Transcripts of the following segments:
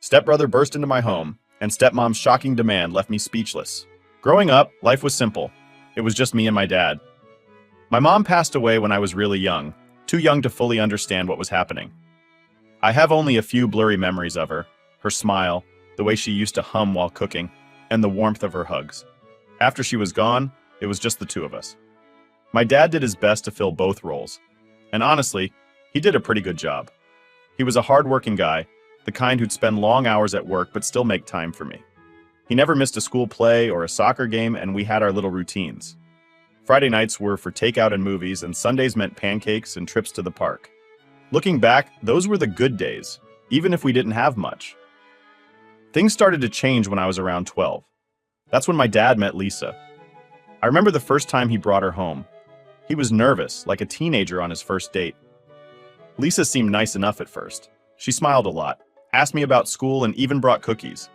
Stepbrother burst into my home, and stepmom's shocking demand left me speechless. Growing up, life was simple. It was just me and my dad. My mom passed away when I was really young, too young to fully understand what was happening. I have only a few blurry memories of her smile, the way she used to hum while cooking, and the warmth of her hugs. After she was gone, it was just the two of us. My dad did his best to fill both roles, and honestly, he did a pretty good job. He was a hard-working guy, the kind who'd spend long hours at work but still make time for me. He never missed a school play or a soccer game, and we had our little routines. Friday nights were for takeout and movies, and Sundays meant pancakes and trips to the park. Looking back, those were the good days, even if we didn't have much. Things started to change when I was around 12. That's when my dad met Lisa. I remember the first time he brought her home. He was nervous, like a teenager on his first date. Lisa seemed nice enough at first. She smiled a lot, asked me about school, and even brought cookies.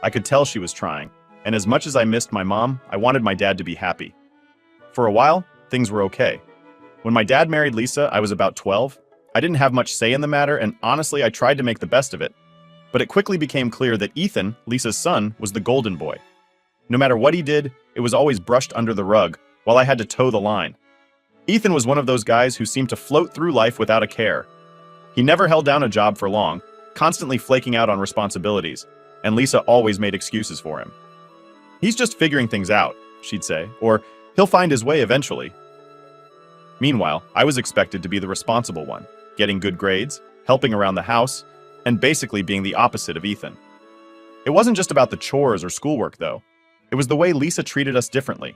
I could tell she was trying, and as much as I missed my mom, I wanted my dad to be happy. For a while, things were okay. When my dad married Lisa, I was about 12. I didn't have much say in the matter, and honestly, I tried to make the best of it. But it quickly became clear that Ethan, Lisa's son, was the golden boy. No matter what he did, it was always brushed under the rug, while I had to toe the line. Ethan was one of those guys who seemed to float through life without a care. He never held down a job for long, constantly flaking out on responsibilities, and Lisa always made excuses for him. "He's just figuring things out," she'd say, or "he'll find his way eventually." Meanwhile, I was expected to be the responsible one, getting good grades, helping around the house, and basically being the opposite of Ethan. It wasn't just about the chores or schoolwork, though. It was the way Lisa treated us differently.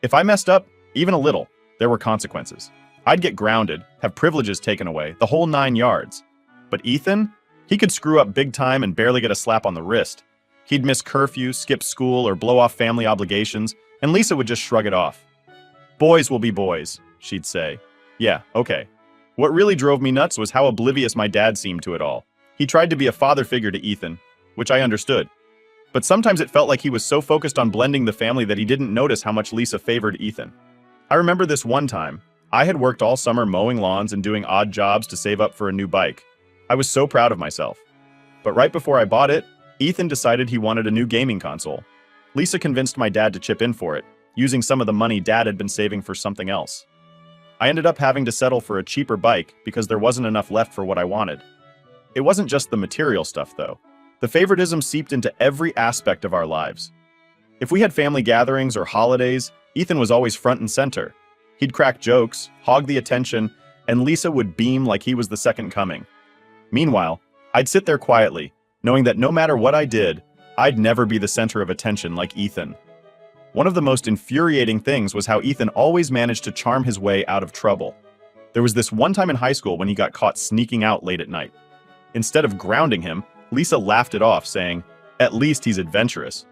If I messed up, even a little, there were consequences. I'd get grounded, have privileges taken away, the whole 9 yards. But Ethan? He could screw up big time and barely get a slap on the wrist. He'd miss curfew, skip school, or blow off family obligations, and Lisa would just shrug it off. "Boys will be boys," she'd say. Yeah, okay. What really drove me nuts was how oblivious my dad seemed to it all. He tried to be a father figure to Ethan, which I understood. But sometimes it felt like he was so focused on blending the family that he didn't notice how much Lisa favored Ethan. I remember this one time. I had worked all summer mowing lawns and doing odd jobs to save up for a new bike. I was so proud of myself. But right before I bought it, Ethan decided he wanted a new gaming console. Lisa convinced my dad to chip in for it, using some of the money Dad had been saving for something else. I ended up having to settle for a cheaper bike because there wasn't enough left for what I wanted. It wasn't just the material stuff, though. The favoritism seeped into every aspect of our lives. If we had family gatherings or holidays, Ethan was always front and center. He'd crack jokes, hog the attention, and Lisa would beam like he was the second coming. Meanwhile, I'd sit there quietly, knowing that no matter what I did, I'd never be the center of attention like Ethan. One of the most infuriating things was how Ethan always managed to charm his way out of trouble. There was this one time in high school when he got caught sneaking out late at night. Instead of grounding him, Lisa laughed it off, saying, "At least he's adventurous."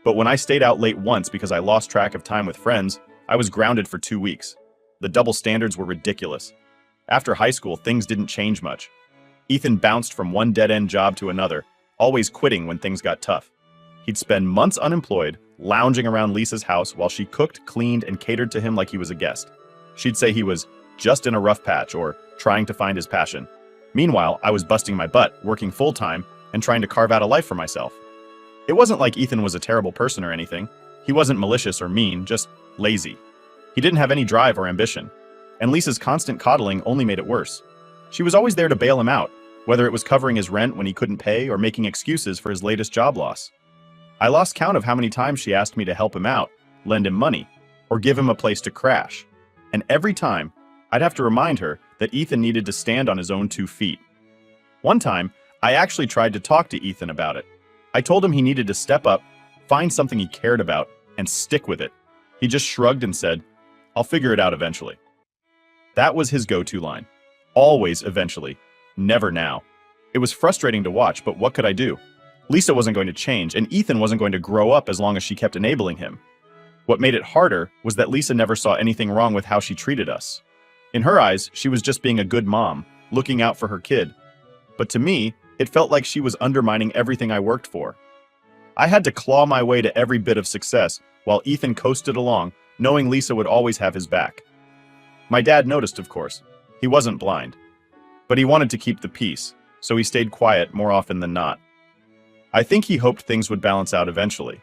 But when I stayed out late once because I lost track of time with friends, I was grounded for 2 weeks. The double standards were ridiculous. After high school, things didn't change much. Ethan bounced from one dead-end job to another, always quitting when things got tough. He'd spend months unemployed, lounging around Lisa's house while she cooked, cleaned, and catered to him like he was a guest. She'd say he was just in a rough patch or trying to find his passion. Meanwhile, I was busting my butt, working full-time, and trying to carve out a life for myself. It wasn't like Ethan was a terrible person or anything. He wasn't malicious or mean, just lazy. He didn't have any drive or ambition. And Lisa's constant coddling only made it worse. She was always there to bail him out, whether it was covering his rent when he couldn't pay or making excuses for his latest job loss. I lost count of how many times she asked me to help him out, lend him money, or give him a place to crash. And every time, I'd have to remind her that Ethan needed to stand on his own 2 feet. One time, I actually tried to talk to Ethan about it. I told him he needed to step up, find something he cared about, and stick with it. He just shrugged and said, "I'll figure it out eventually." That was his go-to line. Always eventually, never now. It was frustrating to watch, but what could I do? Lisa wasn't going to change, and Ethan wasn't going to grow up as long as she kept enabling him. What made it harder was that Lisa never saw anything wrong with how she treated us. In her eyes, she was just being a good mom, looking out for her kid. But to me, it felt like she was undermining everything I worked for. I had to claw my way to every bit of success, while Ethan coasted along, knowing Lisa would always have his back. My dad noticed, of course. He wasn't blind. But he wanted to keep the peace, so he stayed quiet more often than not. I think he hoped things would balance out eventually,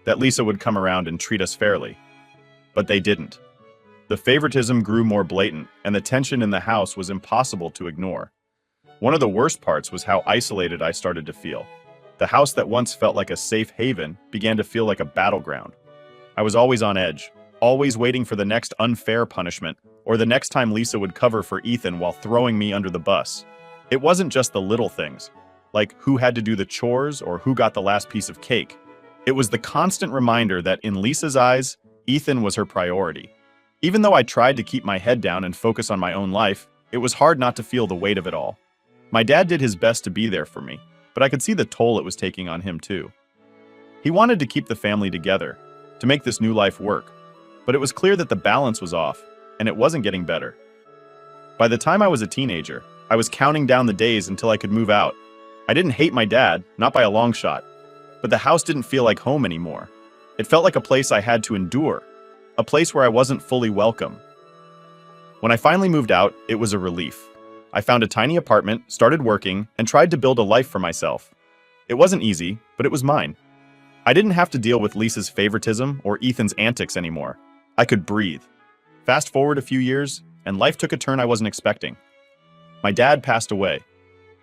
that Lisa would come around and treat us fairly. But they didn't. The favoritism grew more blatant, and the tension in the house was impossible to ignore. One of the worst parts was how isolated I started to feel. The house that once felt like a safe haven began to feel like a battleground. I was always on edge, always waiting for the next unfair punishment, or the next time Lisa would cover for Ethan while throwing me under the bus. It wasn't just the little things, like who had to do the chores or who got the last piece of cake. It was the constant reminder that in Lisa's eyes, Ethan was her priority. Even though I tried to keep my head down and focus on my own life, it was hard not to feel the weight of it all. My dad did his best to be there for me, but I could see the toll it was taking on him too. He wanted to keep the family together, to make this new life work, but it was clear that the balance was off, and it wasn't getting better. By the time I was a teenager, I was counting down the days until I could move out. I didn't hate my dad, not by a long shot, but the house didn't feel like home anymore. It felt like a place I had to endure, a place where I wasn't fully welcome. When I finally moved out, it was a relief. I found a tiny apartment, started working, and tried to build a life for myself. It wasn't easy, but it was mine. I didn't have to deal with Lisa's favoritism or Ethan's antics anymore. I could breathe. Fast forward a few years, and life took a turn I wasn't expecting. My dad passed away.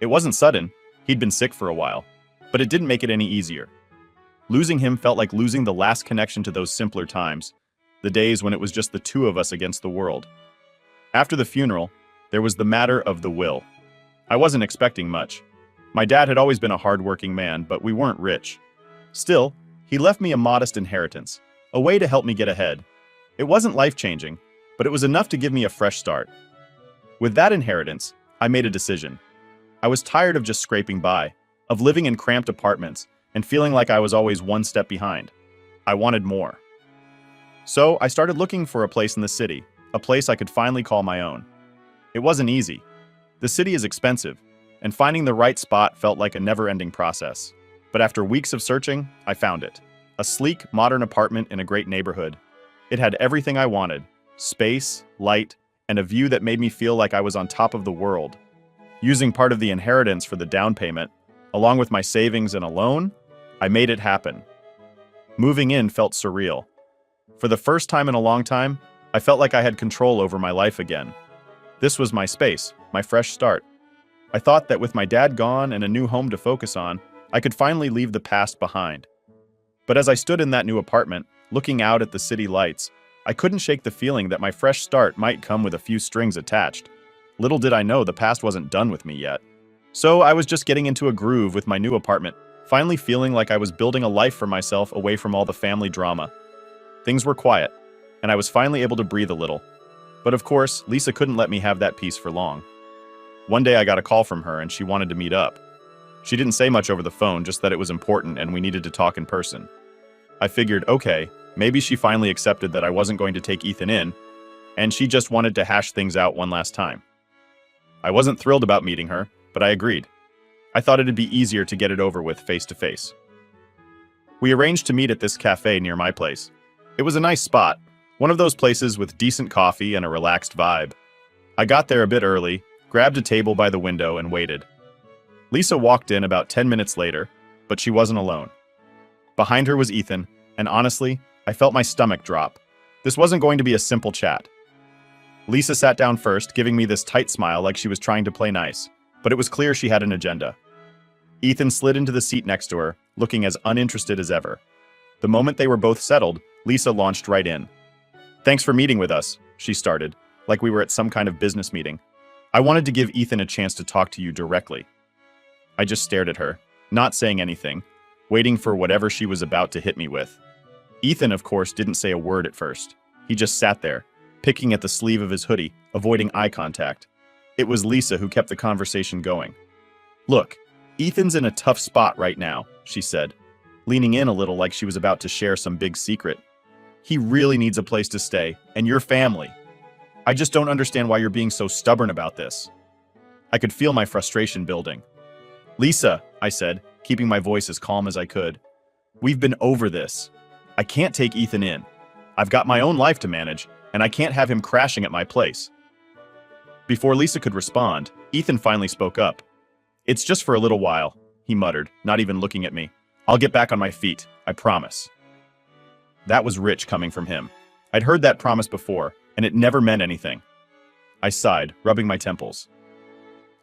It wasn't sudden, he'd been sick for a while, but it didn't make it any easier. Losing him felt like losing the last connection to those simpler times, the days when it was just the two of us against the world. After the funeral, there was the matter of the will. I wasn't expecting much. My dad had always been a hard-working man, but we weren't rich. Still, he left me a modest inheritance, a way to help me get ahead. It wasn't life-changing, but it was enough to give me a fresh start. With that inheritance, I made a decision. I was tired of just scraping by, of living in cramped apartments, and feeling like I was always one step behind. I wanted more. So I started looking for a place in the city, a place I could finally call my own. It wasn't easy. The city is expensive, and finding the right spot felt like a never-ending process. But after weeks of searching, I found it. A sleek, modern apartment in a great neighborhood. It had everything I wanted: space, light, and a view that made me feel like I was on top of the world. Using part of the inheritance for the down payment, along with my savings and a loan, I made it happen. Moving in felt surreal. For the first time in a long time, I felt like I had control over my life again. This was my space, my fresh start. I thought that with my dad gone and a new home to focus on, I could finally leave the past behind. But as I stood in that new apartment, looking out at the city lights, I couldn't shake the feeling that my fresh start might come with a few strings attached. Little did I know the past wasn't done with me yet. So I was just getting into a groove with my new apartment, finally feeling like I was building a life for myself away from all the family drama. Things were quiet, and I was finally able to breathe a little. But of course, Lisa couldn't let me have that peace for long. One day I got a call from her and she wanted to meet up. She didn't say much over the phone, just that it was important and we needed to talk in person. I figured, okay, maybe she finally accepted that I wasn't going to take Ethan in, and she just wanted to hash things out one last time. I wasn't thrilled about meeting her, but I agreed. I thought it'd be easier to get it over with face to face. We arranged to meet at this cafe near my place. It was a nice spot, one of those places with decent coffee and a relaxed vibe. I got there a bit early, grabbed a table by the window, and waited. Lisa walked in about 10 minutes later, but she wasn't alone. Behind her was Ethan, and honestly, I felt my stomach drop. This wasn't going to be a simple chat. Lisa sat down first, giving me this tight smile like she was trying to play nice, but it was clear she had an agenda. Ethan slid into the seat next to her, looking as uninterested as ever. The moment they were both settled, Lisa launched right in. "Thanks for meeting with us," she started, like we were at some kind of business meeting. "I wanted to give Ethan a chance to talk to you directly." I just stared at her, not saying anything, waiting for whatever she was about to hit me with. Ethan, of course, didn't say a word at first. He just sat there, picking at the sleeve of his hoodie, avoiding eye contact. It was Lisa who kept the conversation going. "Look, Ethan's in a tough spot right now," she said, leaning in a little like she was about to share some big secret. "He really needs a place to stay, and your family. I just don't understand why you're being so stubborn about this." I could feel my frustration building. "Lisa," I said, keeping my voice as calm as I could, "we've been over this. I can't take Ethan in. I've got my own life to manage, and I can't have him crashing at my place." Before Lisa could respond, Ethan finally spoke up. "It's just for a little while. he muttered, not even looking at me. I'll get back on my feet, I promise. That was rich coming from him. I'd heard that promise before, and it never meant anything. I sighed, rubbing my temples.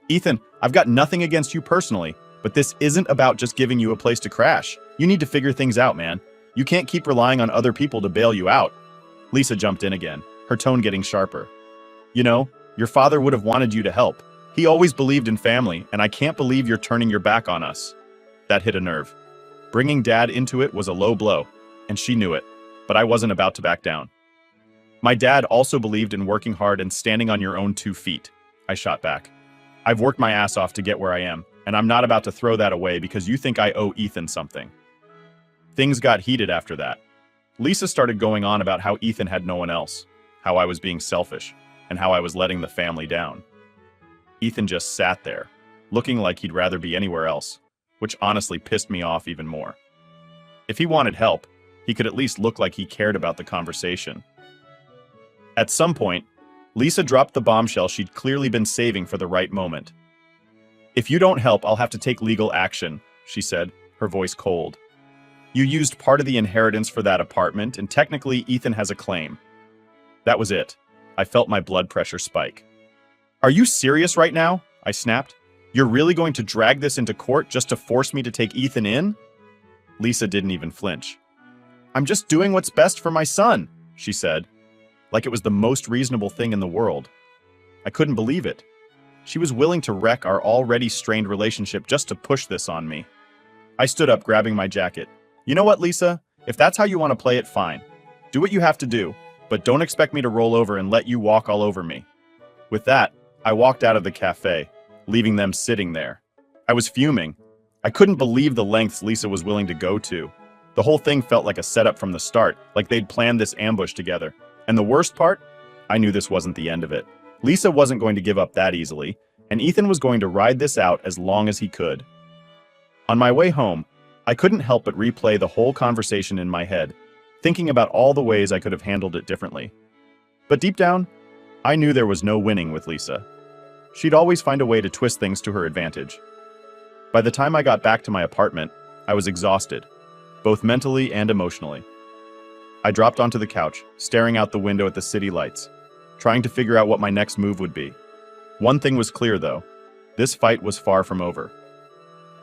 Ethan, I've got nothing against you personally, but this isn't about just giving you a place to crash. You need to figure things out, man. You can't keep relying on other people to bail you out. Lisa jumped in again, her tone getting sharper. You know, your father would have wanted you to help. He always believed in family, and I can't believe you're turning your back on us. That hit a nerve. Bringing Dad into it was a low blow, and she knew it, but I wasn't about to back down. My dad also believed in working hard and standing on your own 2 feet, I shot back. I've worked my ass off to get where I am, and I'm not about to throw that away because you think I owe Ethan something. Things got heated after that. Lisa started going on about how Ethan had no one else, how I was being selfish, and how I was letting the family down. Ethan just sat there, looking like he'd rather be anywhere else, which honestly pissed me off even more. If he wanted help, he could at least look like he cared about the conversation. At some point, Lisa dropped the bombshell she'd clearly been saving for the right moment. If you don't help, I'll have to take legal action, she said, her voice cold. You used part of the inheritance for that apartment, and technically Ethan has a claim. That was it. I felt my blood pressure spike. Are you serious right now? I snapped. You're really going to drag this into court just to force me to take Ethan in? Lisa didn't even flinch. I'm just doing what's best for my son, she said, like it was the most reasonable thing in the world. I couldn't believe it. She was willing to wreck our already strained relationship just to push this on me. I stood up, grabbing my jacket. You know what, Lisa? If that's how you want to play it, fine. Do what you have to do, but don't expect me to roll over and let you walk all over me. With that, I walked out of the cafe, leaving them sitting there. I was fuming. I couldn't believe the lengths Lisa was willing to go to. The whole thing felt like a setup from the start, like they'd planned this ambush together. And the worst part? I knew this wasn't the end of it. Lisa wasn't going to give up that easily, and Ethan was going to ride this out as long as he could. On my way home, I couldn't help but replay the whole conversation in my head, thinking about all the ways I could have handled it differently. But deep down, I knew there was no winning with Lisa. She'd always find a way to twist things to her advantage. By the time I got back to my apartment, I was exhausted, both mentally and emotionally. I dropped onto the couch, staring out the window at the city lights, trying to figure out what my next move would be. One thing was clear, though. This fight was far from over.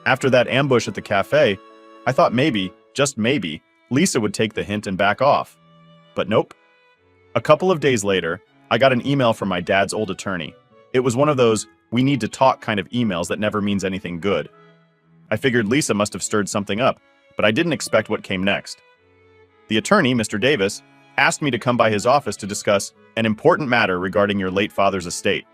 After that ambush at the cafe, I thought maybe, just maybe, Lisa would take the hint and back off. But nope. A couple of days later, I got an email from my dad's old attorney. It was one of those "we need to talk" kind of emails that never means anything good. I figured Lisa must have stirred something up, but I didn't expect what came next. The attorney, Mr. Davis, asked me to come by his office to discuss an important matter regarding your late father's estate.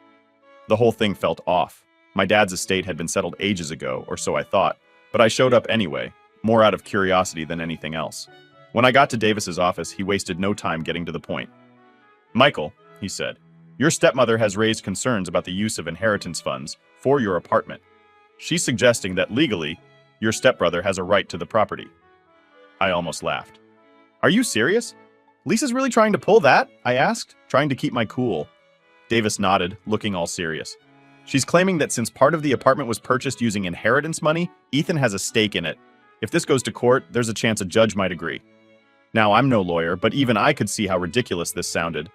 The whole thing felt off. My dad's estate had been settled ages ago, or so I thought, but I showed up anyway, more out of curiosity than anything else. When I got to Davis's office, he wasted no time getting to the point. Michael, he said, your stepmother has raised concerns about the use of inheritance funds for your apartment. She's suggesting that legally, your stepbrother has a right to the property. I almost laughed. Are you serious? Lisa's really trying to pull that? I asked, trying to keep my cool. Davis nodded, looking all serious. She's claiming that since part of the apartment was purchased using inheritance money, Ethan has a stake in it. If this goes to court, there's a chance a judge might agree. Now, I'm no lawyer, but even I could see how ridiculous this sounded.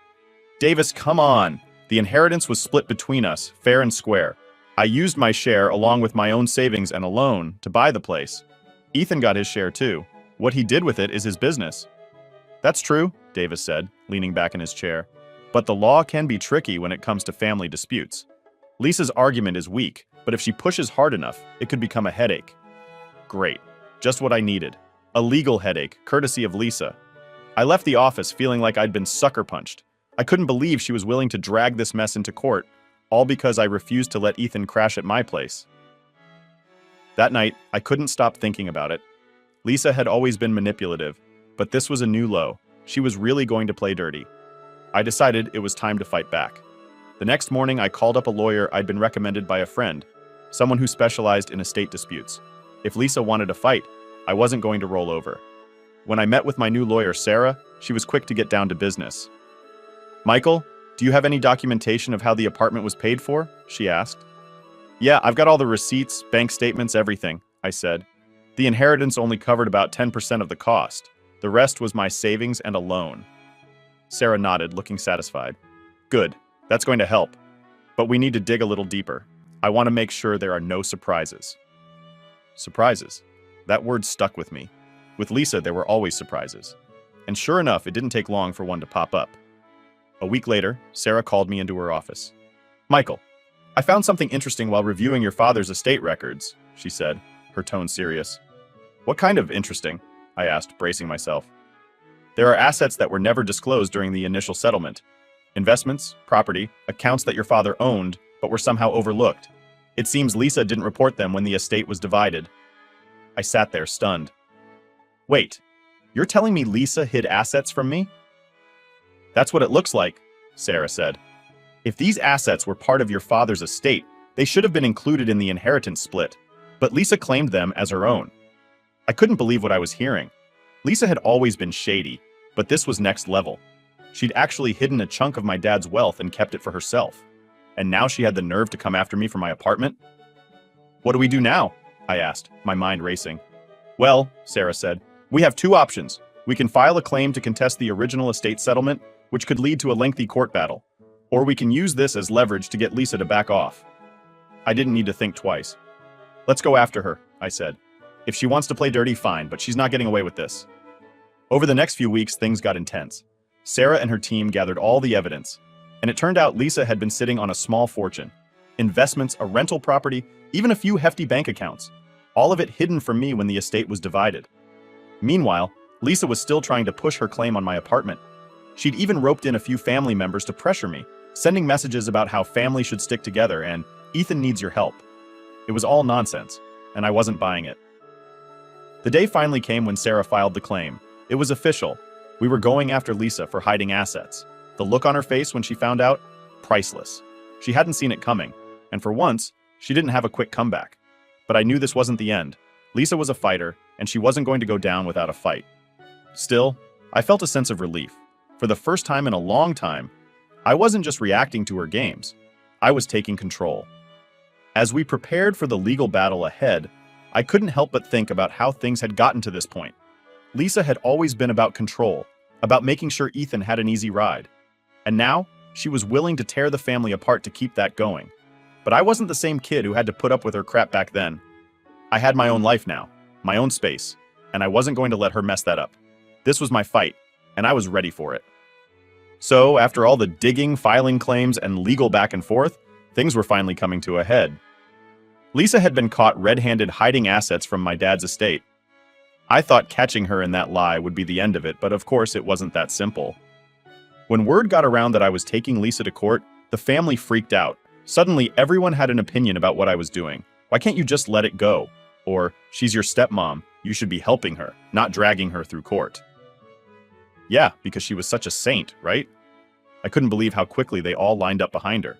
Davis, come on. The inheritance was split between us, fair and square. I used my share along with my own savings and a loan to buy the place. Ethan got his share too. What he did with it is his business. That's true, Davis said, leaning back in his chair. But the law can be tricky when it comes to family disputes. Lisa's argument is weak, but if she pushes hard enough, it could become a headache. Great. Just what I needed. A legal headache, courtesy of Lisa. I left the office feeling like I'd been sucker punched. I couldn't believe she was willing to drag this mess into court, all because I refused to let Ethan crash at my place. That night, I couldn't stop thinking about it. Lisa had always been manipulative, but this was a new low. She was really going to play dirty. I decided it was time to fight back. The next morning, I called up a lawyer I'd been recommended by a friend, someone who specialized in estate disputes. If Lisa wanted a fight, I wasn't going to roll over. When I met with my new lawyer, Sarah, she was quick to get down to business. Michael, do you have any documentation of how the apartment was paid for? She asked. Yeah, I've got all the receipts, bank statements, everything, I I said. The inheritance only covered about 10% of the cost. The rest was my savings and a loan. Sarah nodded, looking satisfied. Good. That's going to help. But we need to dig a little deeper. I want to make sure there are no surprises. Surprises. That word stuck with me. With Lisa, there were always surprises. And sure enough, it didn't take long for one to pop up. A week later, Sarah called me into her office. Michael, I found something interesting while reviewing your father's estate records, she said, her tone serious. What kind of interesting? I asked, bracing myself. There are assets that were never disclosed during the initial settlement. Investments, property, accounts that your father owned, but were somehow overlooked. It seems Lisa didn't report them when the estate was divided. I sat there, stunned. Wait, you're telling me Lisa hid assets from me? That's what it looks like, Sarah said. If these assets were part of your father's estate, they should have been included in the inheritance split, but Lisa claimed them as her own. I couldn't believe what I was hearing. Lisa had always been shady, but this was next level. She'd actually hidden a chunk of my dad's wealth and kept it for herself. And now she had the nerve to come after me for my apartment? What do we do now? I asked, my mind racing. Well, Sarah said, we have two options. We can file a claim to contest the original estate settlement, which could lead to a lengthy court battle. Or we can use this as leverage to get Lisa to back off. I didn't need to think twice. Let's go after her, I said. If she wants to play dirty, fine, but she's not getting away with this. Over the next few weeks, things got intense. Sarah and her team gathered all the evidence, and it turned out Lisa had been sitting on a small fortune. Investments, a rental property, even a few hefty bank accounts. All of it hidden from me when the estate was divided. Meanwhile, Lisa was still trying to push her claim on my apartment. She'd even roped in a few family members to pressure me, sending messages about how family should stick together and Ethan needs your help. It was all nonsense, and I wasn't buying it. The day finally came when Sarah filed the claim. It was official. We were going after Lisa for hiding assets. The look on her face when she found out? Priceless. She hadn't seen it coming, and for once, she didn't have a quick comeback. But I knew this wasn't the end. Lisa was a fighter, and she wasn't going to go down without a fight. Still, I felt a sense of relief. For the first time in a long time, I wasn't just reacting to her games. I was taking control. As we prepared for the legal battle ahead, I couldn't help but think about how things had gotten to this point. Lisa had always been about control, about making sure Ethan had an easy ride. And now, she was willing to tear the family apart to keep that going. But I wasn't the same kid who had to put up with her crap back then. I had my own life now, my own space, and I wasn't going to let her mess that up. This was my fight, and I was ready for it. So, after all the digging, filing claims, and legal back and forth, things were finally coming to a head. Lisa had been caught red-handed hiding assets from my dad's estate. I thought catching her in that lie would be the end of it, but of course it wasn't that simple. When word got around that I was taking Lisa to court, the family freaked out. Suddenly, everyone had an opinion about what I was doing. Why can't you just let it go? Or, she's your stepmom, you should be helping her, not dragging her through court. Yeah, because she was such a saint, right? I couldn't believe how quickly they all lined up behind her.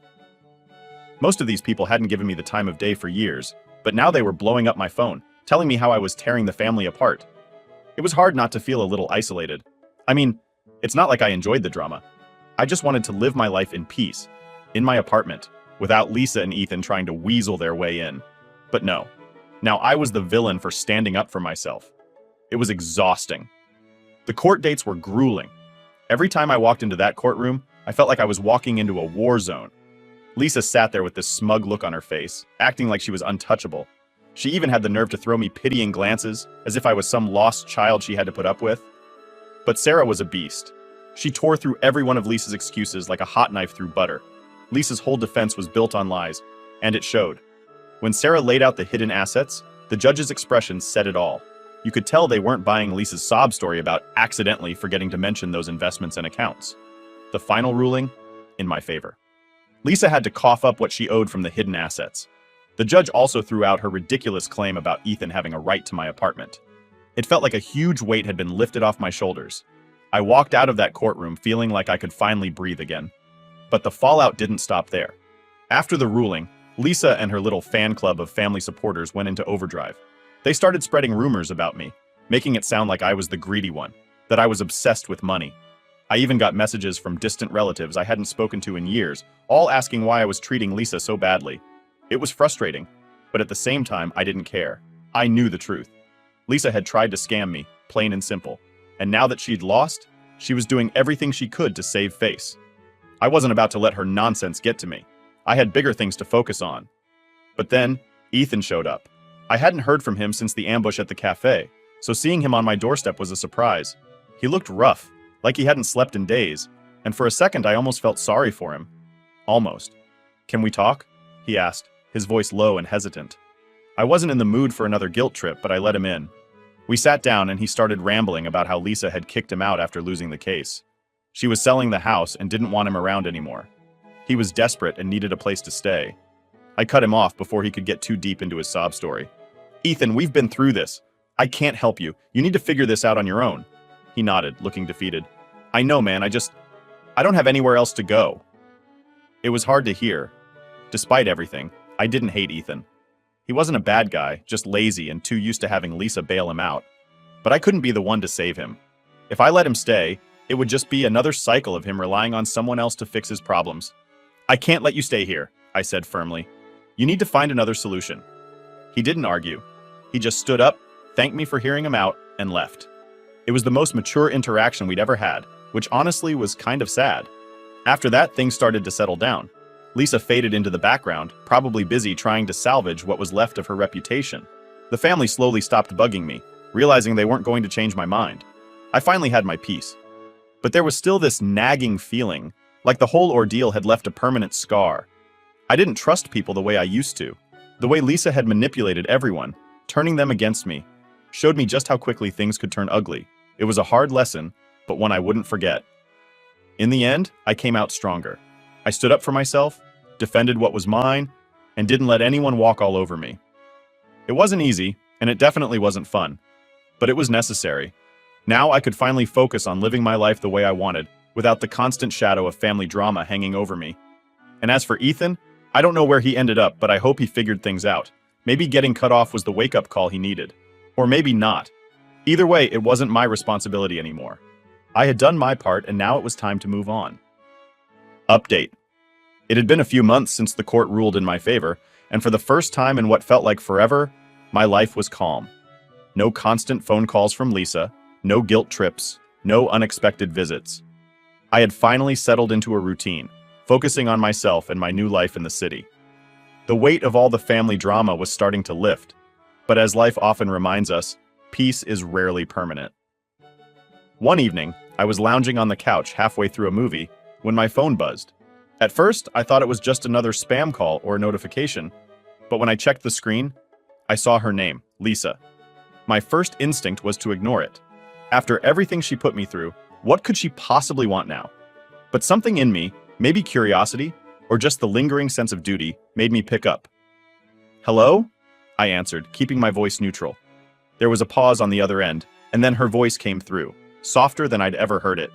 Most of these people hadn't given me the time of day for years, but now they were blowing up my phone, telling me how I was tearing the family apart. It was hard not to feel a little isolated. I mean, it's not like I enjoyed the drama. I just wanted to live my life in peace, in my apartment, without Lisa and Ethan trying to weasel their way in. But no. Now I was the villain for standing up for myself. It was exhausting. The court dates were grueling. Every time I walked into that courtroom, I felt like I was walking into a war zone. Lisa sat there with this smug look on her face, acting like she was untouchable. She even had the nerve to throw me pitying glances, as if I was some lost child she had to put up with. But Sarah was a beast. She tore through every one of Lisa's excuses like a hot knife through butter. Lisa's whole defense was built on lies, and it showed. When Sarah laid out the hidden assets, the judge's expression said it all. You could tell they weren't buying Lisa's sob story about accidentally forgetting to mention those investments and accounts. The final ruling, in my favor. Lisa had to cough up what she owed from the hidden assets. The judge also threw out her ridiculous claim about Ethan having a right to my apartment. It felt like a huge weight had been lifted off my shoulders. I walked out of that courtroom feeling like I could finally breathe again. But the fallout didn't stop there. After the ruling, Lisa and her little fan club of family supporters went into overdrive. They started spreading rumors about me, making it sound like I was the greedy one, that I was obsessed with money. I even got messages from distant relatives I hadn't spoken to in years, all asking why I was treating Lisa so badly. It was frustrating, but at the same time, I didn't care. I knew the truth. Lisa had tried to scam me, plain and simple. And now that she'd lost, she was doing everything she could to save face. I wasn't about to let her nonsense get to me. I had bigger things to focus on. But then, Ethan showed up. I hadn't heard from him since the ambush at the cafe, so seeing him on my doorstep was a surprise. He looked rough, like he hadn't slept in days, and for a second I almost felt sorry for him. Almost. "Can we talk?" he asked, his voice low and hesitant. I wasn't in the mood for another guilt trip, but I let him in. We sat down and he started rambling about how Lisa had kicked him out after losing the case. She was selling the house and didn't want him around anymore. He was desperate and needed a place to stay. I cut him off before he could get too deep into his sob story. "Ethan, we've been through this. I can't help you. You need to figure this out on your own." He nodded, looking defeated. "I know, man. I don't have anywhere else to go." It was hard to hear. Despite everything, I didn't hate Ethan. He wasn't a bad guy, just lazy and too used to having Lisa bail him out. But I couldn't be the one to save him. If I let him stay, it would just be another cycle of him relying on someone else to fix his problems. "I can't let you stay here," I said firmly. "You need to find another solution." He didn't argue. He just stood up, thanked me for hearing him out, and left. It was the most mature interaction we'd ever had, which honestly was kind of sad. After that, things started to settle down. Lisa faded into the background, probably busy trying to salvage what was left of her reputation. The family slowly stopped bugging me, realizing they weren't going to change my mind. I finally had my peace. But there was still this nagging feeling, like the whole ordeal had left a permanent scar. I didn't trust people the way I used to. The way Lisa had manipulated everyone, turning them against me, showed me just how quickly things could turn ugly. It was a hard lesson, but one I wouldn't forget. In the end, I came out stronger. I stood up for myself, defended what was mine, and didn't let anyone walk all over me. It wasn't easy, and it definitely wasn't fun, but it was necessary. Now I could finally focus on living my life the way I wanted, without the constant shadow of family drama hanging over me. And as for Ethan, I don't know where he ended up, but I hope he figured things out. Maybe getting cut off was the wake-up call he needed. Or maybe not. Either way, it wasn't my responsibility anymore. I had done my part, and now it was time to move on. Update. It had been a few months since the court ruled in my favor, and for the first time in what felt like forever, my life was calm. No constant phone calls from Lisa, no guilt trips, no unexpected visits. I had finally settled into a routine, focusing on myself and my new life in the city. The weight of all the family drama was starting to lift, but as life often reminds us, peace is rarely permanent. One evening, I was lounging on the couch halfway through a movie when my phone buzzed. At first, I thought it was just another spam call or notification, but when I checked the screen, I saw her name, Lisa. My first instinct was to ignore it. After everything she put me through, what could she possibly want now? But something in me, maybe curiosity, or just the lingering sense of duty, made me pick up. "Hello?" I answered, keeping my voice neutral. There was a pause on the other end, and then her voice came through, softer than I'd ever heard it.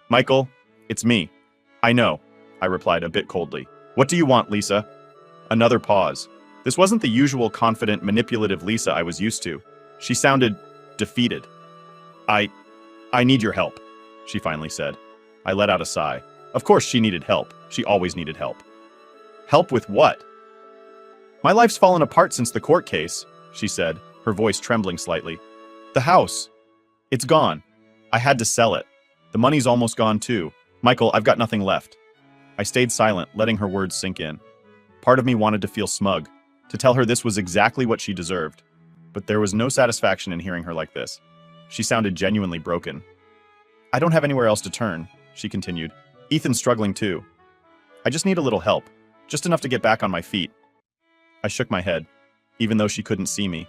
"Michael, it's me." "I know," I replied a bit coldly. "What do you want, Lisa?" Another pause. This wasn't the usual confident, manipulative Lisa I was used to. She sounded defeated. I need your help," she finally said. I let out a sigh. Of course she needed help. She always needed help. "Help with what?" "My life's fallen apart since the court case," she said, her voice trembling slightly. "The house. It's gone. I had to sell it. The money's almost gone too. Michael, I've got nothing left." I stayed silent, letting her words sink in. Part of me wanted to feel smug, to tell her this was exactly what she deserved. But there was no satisfaction in hearing her like this. She sounded genuinely broken. "I don't have anywhere else to turn," she continued. "Ethan's struggling too. I just need a little help, just enough to get back on my feet." I shook my head, even though she couldn't see me.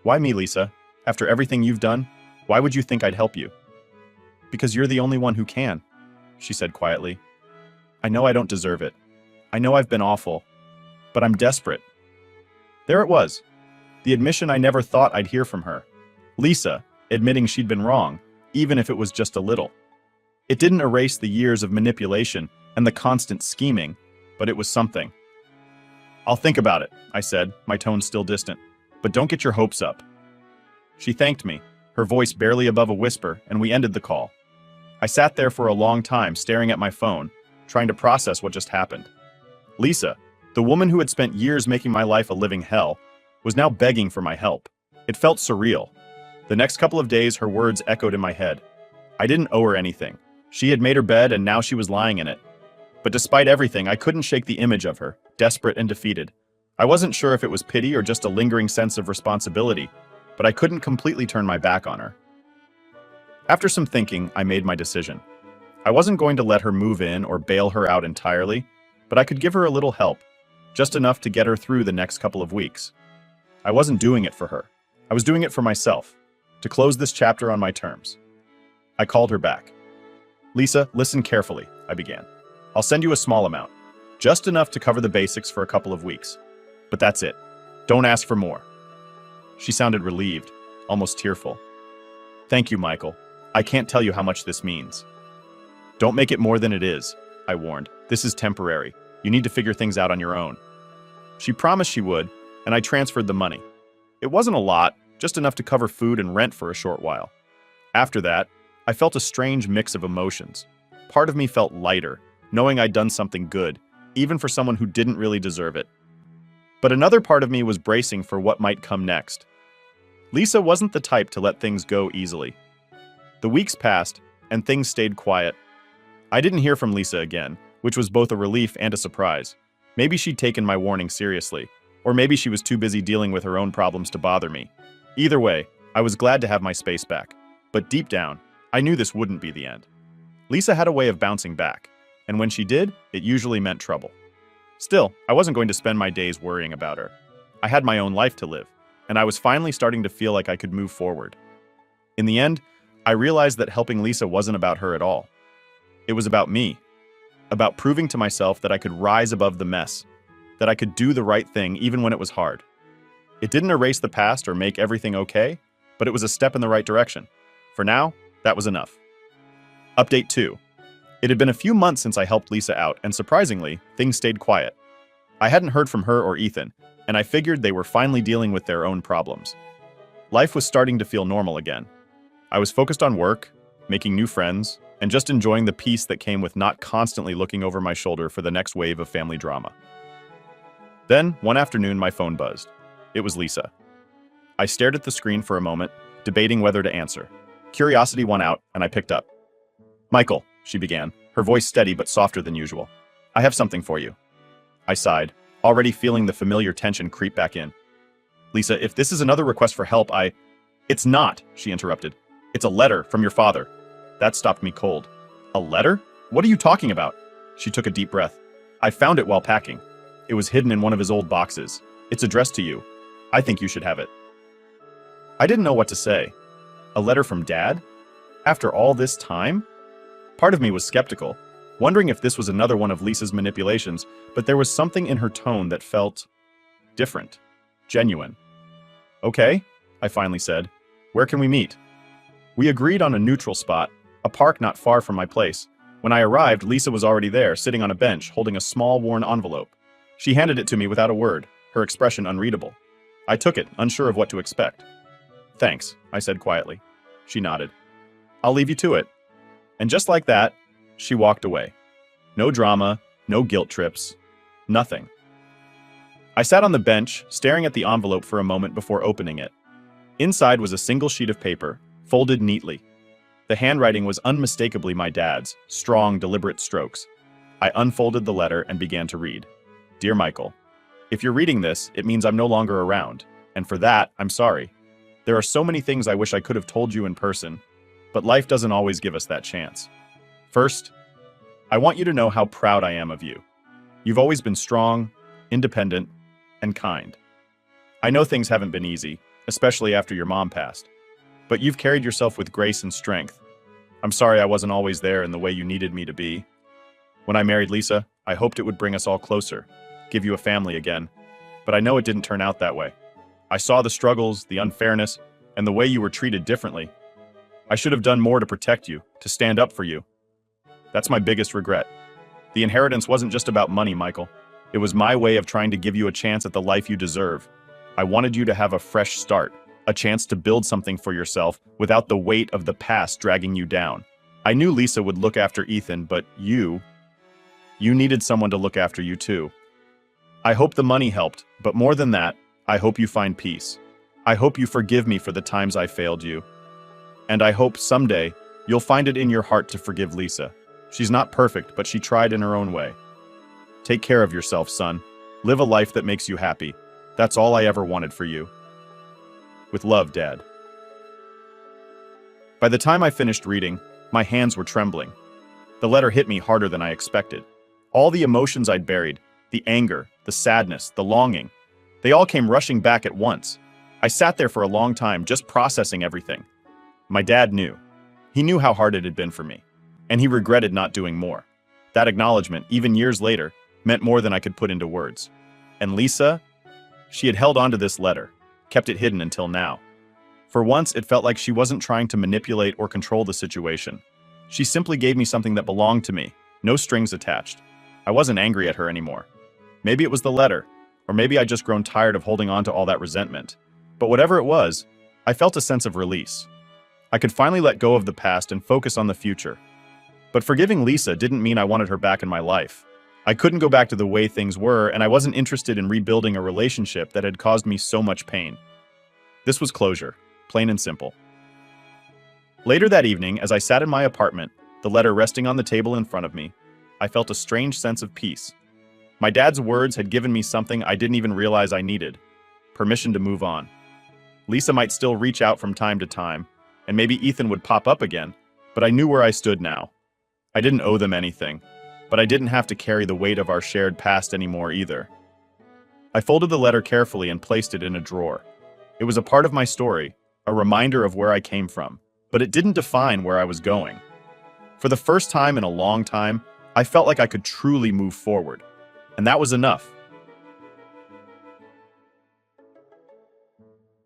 "Why me, Lisa? After everything you've done, why would you think I'd help you?" "Because you're the only one who can," she said quietly. "I know I don't deserve it. I know I've been awful, but I'm desperate." There it was, the admission I never thought I'd hear from her. Lisa, admitting she'd been wrong, even if it was just a little. It didn't erase the years of manipulation and the constant scheming, but it was something. "I'll think about it," I said, my tone still distant, "but don't get your hopes up." She thanked me, her voice barely above a whisper, and we ended the call. I sat there for a long time staring at my phone, trying to process what just happened. Lisa, the woman who had spent years making my life a living hell, was now begging for my help. It felt surreal. The next couple of days, her words echoed in my head. I didn't owe her anything. She had made her bed and now she was lying in it. But despite everything, I couldn't shake the image of her, desperate and defeated. I wasn't sure if it was pity or just a lingering sense of responsibility, but I couldn't completely turn my back on her. After some thinking, I made my decision. I wasn't going to let her move in or bail her out entirely, but I could give her a little help, just enough to get her through the next couple of weeks. I wasn't doing it for her. I was doing it for myself, to close this chapter on my terms. I called her back. Lisa, listen carefully, I began. I'll send you a small amount, just enough to cover the basics for a couple of weeks. But that's it. Don't ask for more. She sounded relieved, almost tearful. Thank you, Michael. I can't tell you how much this means. Don't make it more than it is, I warned. This is temporary. You need to figure things out on your own. She promised she would, and I transferred the money. It wasn't a lot, just enough to cover food and rent for a short while. After that, I felt a strange mix of emotions. Part of me felt lighter, knowing I'd done something good, even for someone who didn't really deserve it. But another part of me was bracing for what might come next. Lisa wasn't the type to let things go easily. The weeks passed, and things stayed quiet. I didn't hear from Lisa again, which was both a relief and a surprise. Maybe she'd taken my warning seriously, or maybe she was too busy dealing with her own problems to bother me. Either way, I was glad to have my space back. But deep down, I knew this wouldn't be the end. Lisa had a way of bouncing back, and when she did, it usually meant trouble. Still, I wasn't going to spend my days worrying about her. I had my own life to live, and I was finally starting to feel like I could move forward. In the end, I realized that helping Lisa wasn't about her at all. It was about me, about proving to myself that I could rise above the mess, that I could do the right thing even when it was hard. It didn't erase the past or make everything okay, but it was a step in the right direction. For now, that was enough. Update 2. It had been a few months since I helped Lisa out, and surprisingly, things stayed quiet. I hadn't heard from her or Ethan, and I figured they were finally dealing with their own problems. Life was starting to feel normal again. I was focused on work, making new friends, and just enjoying the peace that came with not constantly looking over my shoulder for the next wave of family drama. Then, one afternoon, my phone buzzed. It was Lisa. I stared at the screen for a moment, debating whether to answer. Curiosity won out, and I picked up. Michael, she began, her voice steady but softer than usual. I have something for you. I sighed, already feeling the familiar tension creep back in. Lisa, if this is another request for help, It's not, she interrupted. It's a letter from your father. That stopped me cold. A letter? What are you talking about? She took a deep breath. I found it while packing. It was hidden in one of his old boxes. It's addressed to you. I think you should have it. I didn't know what to say. A letter from Dad? After all this time? Part of me was skeptical, wondering if this was another one of Lisa's manipulations, but there was something in her tone that felt different, genuine. Okay, I finally said. Where can we meet? We agreed on a neutral spot, a park not far from my place. When I arrived, Lisa was already there, sitting on a bench, holding a small, worn envelope. She handed it to me without a word, her expression unreadable. I took it, unsure of what to expect. Thanks, I said quietly. She nodded. I'll leave you to it. And just like that, she walked away. No drama, no guilt trips, nothing. I sat on the bench, staring at the envelope for a moment before opening it. Inside was a single sheet of paper, folded neatly. The handwriting was unmistakably my dad's, strong, deliberate strokes. I unfolded the letter and began to read. Dear Michael, if you're reading this, it means I'm no longer around, and for that, I'm sorry. There are so many things I wish I could have told you in person, but life doesn't always give us that chance. First, I want you to know how proud I am of you. You've always been strong, independent, and kind. I know things haven't been easy, especially after your mom passed, but you've carried yourself with grace and strength. I'm sorry I wasn't always there in the way you needed me to be. When I married Lisa, I hoped it would bring us all closer, give you a family again, but I know it didn't turn out that way. I saw the struggles, the unfairness, and the way you were treated differently. I should have done more to protect you, to stand up for you. That's my biggest regret. The inheritance wasn't just about money, Michael. It was my way of trying to give you a chance at the life you deserve. I wanted you to have a fresh start, a chance to build something for yourself without the weight of the past dragging you down. I knew Lisa would look after Ethan, but you needed someone to look after you too. I hope the money helped, but more than that, I hope you find peace. I hope you forgive me for the times I failed you. And I hope someday you'll find it in your heart to forgive Lisa. She's not perfect, but she tried in her own way. Take care of yourself, son. Live a life that makes you happy. That's all I ever wanted for you. With love, Dad. By the time I finished reading, my hands were trembling. The letter hit me harder than I expected. All the emotions I'd buried, the anger, the sadness, the longing, they all came rushing back at once. I sat there for a long time just processing everything. My dad knew. He knew how hard it had been for me, and he regretted not doing more. That acknowledgement, even years later, meant more than I could put into words. And Lisa? She had held on to this letter, kept it hidden until now. For once, it felt like she wasn't trying to manipulate or control the situation. She simply gave me something that belonged to me, no strings attached. I wasn't angry at her anymore. Maybe it was the letter, or maybe I'd just grown tired of holding on to all that resentment. But whatever it was, I felt a sense of release. I could finally let go of the past and focus on the future. But forgiving Lisa didn't mean I wanted her back in my life. I couldn't go back to the way things were, and I wasn't interested in rebuilding a relationship that had caused me so much pain. This was closure, plain and simple. Later that evening, as I sat in my apartment, the letter resting on the table in front of me, I felt a strange sense of peace. My dad's words had given me something I didn't even realize I needed: permission to move on. Lisa might still reach out from time to time, and maybe Ethan would pop up again, but I knew where I stood now. I didn't owe them anything, but I didn't have to carry the weight of our shared past anymore either. I folded the letter carefully and placed it in a drawer. It was a part of my story, a reminder of where I came from, but it didn't define where I was going. For the first time in a long time, I felt like I could truly move forward, and that was enough.